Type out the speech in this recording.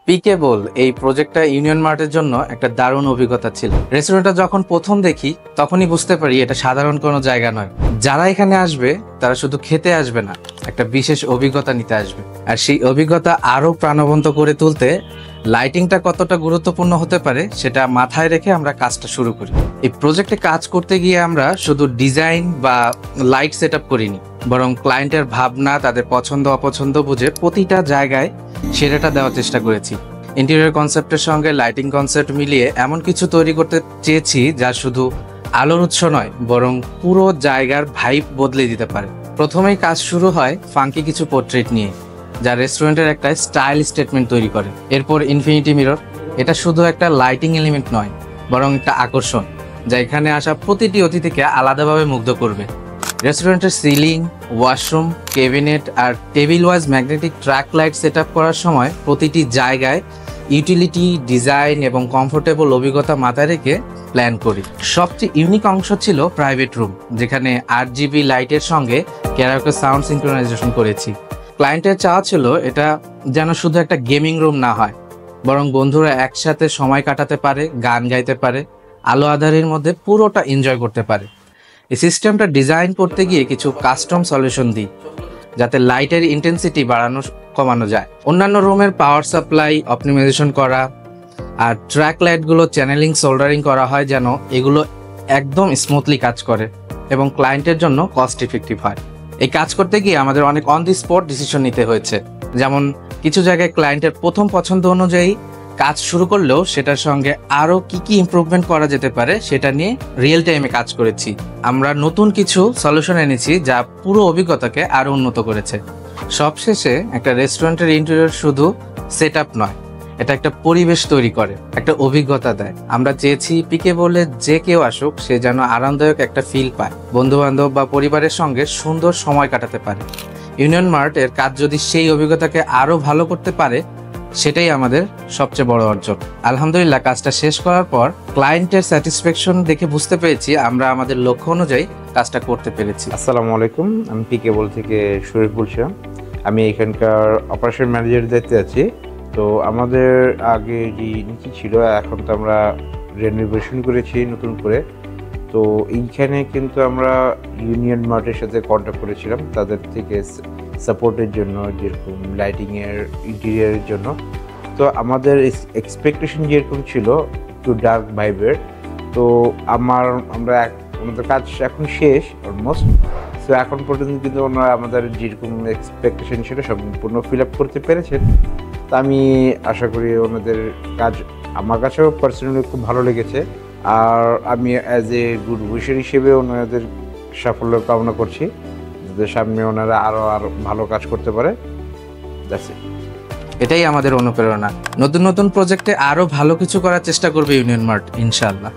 পিকেবল এই প্রজেক্টটা ইউনিয়ন মার্টের জন্য একটা দারুণ অভিজ্ঞতা ছিল। রেস্টুরেন্টটা যখন প্রথম দেখি তখনই বুঝতে পারি এটা সাধারণ কোনো জায়গা নয়। যারা এখানে আসবে তারা শুধু খেতে আসবে না, একটা বিশেষ অভিজ্ঞতা নিতে আসবে। আর সেই অভিজ্ঞতা আরো প্রাণবন্ত করে তুলতে লাইটিংটা কতটা গুরুত্বপূর্ণ হতে পারে সেটা মাথায় রেখে আমরা কাজটা শুরু করি। এই প্রজেক্টে কাজ করতে গিয়ে আমরা শুধু ডিজাইন বা লাইট সেট আপ করিনি, বরং ক্লায়েন্টের ভাবনা, তাদের পছন্দ অপছন্দ বুঝে প্রতিটা জায়গায় সেরাটা দেওয়ার চেষ্টা করেছি। ইন্টেরিয়র কনসেপ্টের সঙ্গে লাইটিং কনসেপ্ট মিলিয়ে এমন কিছু তৈরি করতে চেয়েছি যা শুধু আলোর উৎস নয়, বরং পুরো জায়গার ভাইব বদলে দিতে পারে। প্রথমেই কাজ শুরু হয় ফাঙ্কি কিছু পোর্ট্রেট নিয়ে, যা রেস্টুরেন্টের একটা স্টাইল স্টেটমেন্ট তৈরি করে। এরপর ইনফিনিটি মিরর, এটা শুধু একটা লাইটিং এলিমেন্ট নয়, বরং একটা আকর্ষণ যা এখানে আসা প্রতিটি অতিথিকে আলাদাভাবে মুগ্ধ করবে। রেস্টুরেন্টের সিলিং, ওয়াশরুম, ক্যাবিনেট আর table wise magnetic track light set up করার সময় প্রতিটি জায়গায় ইউটিলিটি, ডিজাইন এবং কমফোর্টেবল অভিজ্ঞতা মাথায় রেখে প্ল্যান করি। সবচেয়ে ইউনিক অংশ ছিল প্রাইভেট রুম, যেখানে 8GB লাইটের সঙ্গে ক্যারাওকে সাউন্ড সিনক্রোনাইজেশন করেছি। ক্লায়েন্টের চাওয়া ছিল এটা যেন শুধু একটা গেমিং রুম না হয়, বরং বন্ধুরা একসাথে সময় কাটাতে পারে, গান গাইতে পারে, আলো আঁধারির মধ্যে পুরোটা এনজয় করতে পারে। এই সিস্টেমটা ডিজাইন করতে গিয়ে কিছু কাস্টম সলিউশন দিই, যাতে লাইটের ইন্টেন্সিটি বাড়ানো কমানো যায়। অন্যান্য রুমের পাওয়ার সাপ্লাই অপটিমাইজেশন করা আর ট্র্যাক লাইটগুলো চ্যানেলিং, সোল্ডারিং করা হয় যেন এগুলো একদম স্মুথলি কাজ করে এবং ক্লায়েন্টের জন্য কস্ট ইফেক্টিভ হয়। এই কাজ করতে গিয়ে আমাদের অনেক অন দি স্পট ডিসিশন নিতে হয়েছে, যেমন কিছু জায়গায় ক্লায়েন্টের প্রথম পছন্দ অনুযায়ী কাজ শুরু করলেও সেটার সঙ্গে আরও কি ইমপ্রুভমেন্ট করা যেতে পারে সেটা নিয়ে রিয়েল টাইমে কাজ করেছি। আমরা নতুন কিছু সলিউশন এনেছি যা পুরো অভিজ্ঞতাকে আরও উন্নত করেছে। সবশেষে একটা রেস্টুরেন্টের ইন্টেরিয়র শুধু সেট আপ নয়, এটা একটা পরিবেশ তৈরি করে, একটা অভিজ্ঞতা দেয়। আমরা চেয়েছি পিকেবলে যে কেউ আসুক সে যেন আরামদায়ক একটা ফিল পায়, বন্ধুবান্ধব বা পরিবারের সঙ্গে সুন্দর সময় কাটাতে পারে। ইউনিয়ন মার্ট এর কাজ যদি সেই অভিজ্ঞতাকে আরও ভালো করতে পারে, সেটাই আমাদের সবচেয়ে বড় অর্জন। আলহামদুলিল্লাহ, কাজটা শেষ করার পর ক্লায়েন্টের স্যাটিসফ্যাকশন দেখে বুঝতে পেরেছি আমরা আমাদের লক্ষ্য অনুযায়ী কাজটা করতে পেরেছি। আসসালামু আলাইকুম, আমি পিকেবল থেকে শরীফ বলছিলাম। আমি এখানকার অপারেশন ম্যানেজারের দায়িত্বে আছি। তো আমাদের আগে যে নীতি ছিল, এখন তো আমরা রেনোভেশন করেছি নতুন করে। তো এইখানে কিন্তু আমরা ইউনিয়ন মার্টের সাথে কন্ট্যাক্ট করেছিলাম তাদের থেকে সাপোর্টের জন্য, যেরকম লাইটিংয়ের, ইন্টেরিয়ারের জন্য। তো আমাদের এক্সপেকটেশন যেরকম ছিল একটু ডার্ক ভাইবের, তো আমাদের কাজ এখন শেষ অলমোস্ট। তো এখন পর্যন্ত কিন্তু ওনারা আমাদের যেরকম এক্সপেকটেশন ছিল সম্পূর্ণ ফিল আপ করতে পেরেছেন। তো আমি আশা করি ওনাদের কাজ আমার কাছেও পার্সোনালি খুব ভালো লেগেছে। আর আমি অ্যাজ এ গুড উইশার হিসেবে ওনাদের সাফল্য কামনা করছি, যাতে সামনে ওনারা আরও ভালো কাজ করতে পারে। এটাই আমাদের অনুপ্রেরণা। নতুন নতুন প্রজেক্টে আরও ভালো কিছু করার চেষ্টা করবে ইউনিয়ন মার্ট, ইনশাআল্লাহ।